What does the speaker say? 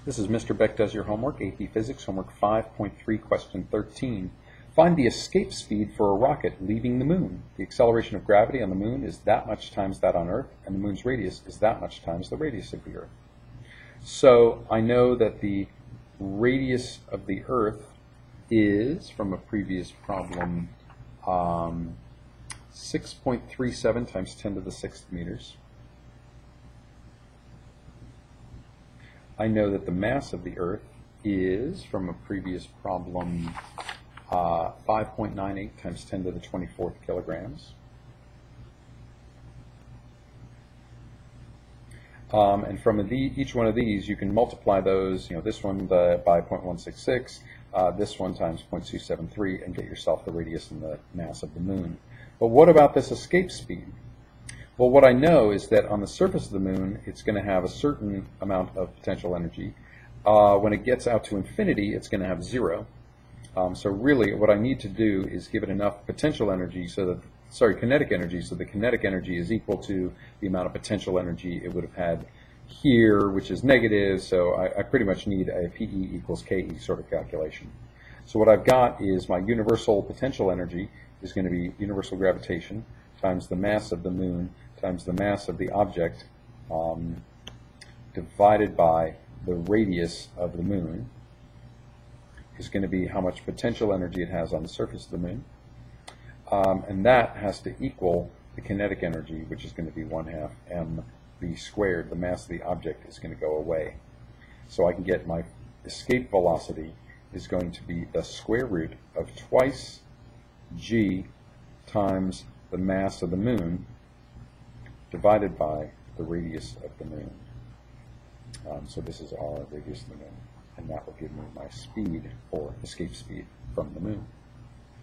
This is Mr. Beck Does Your Homework, AP Physics, Homework 5.3, Question 13. Find the escape speed for a rocket leaving the moon. The acceleration of gravity on the moon is that much times that on Earth, and the moon's radius is that much times the radius of the Earth. So I know that the radius of the Earth is, from a previous problem, 6.37 times 10 to the 6th meters. I know that the mass of the Earth is, from a previous problem, 5.98 times 10 to the 24th kilograms. And from each one of these, you can multiply those, this one by 0.166, this one times 0.273, and get yourself the radius and the mass of the moon. But what about this escape speed? Well, what I know is that on the surface of the moon, it's going to have a certain amount of potential energy. When it gets out to infinity, it's going to have zero. So really, what I need to do is give it enough potential energy kinetic energy, so the kinetic energy is equal to the amount of potential energy it would have had here, which is negative, so I pretty much need a PE equals KE sort of calculation. So what I've got is my universal potential energy is going to be universal gravitation times the mass of the moon times the mass of the object divided by the radius of the moon is going to be how much potential energy it has on the surface of the moon. And that has to equal the kinetic energy, which is going to be 1/2 mv squared. The mass of the object is going to go away. So I can get my escape velocity is going to be the square root of twice g times the mass of the moon divided by the radius of the moon. So this is our radius of the moon, and that will give me my speed, or escape speed, from the moon.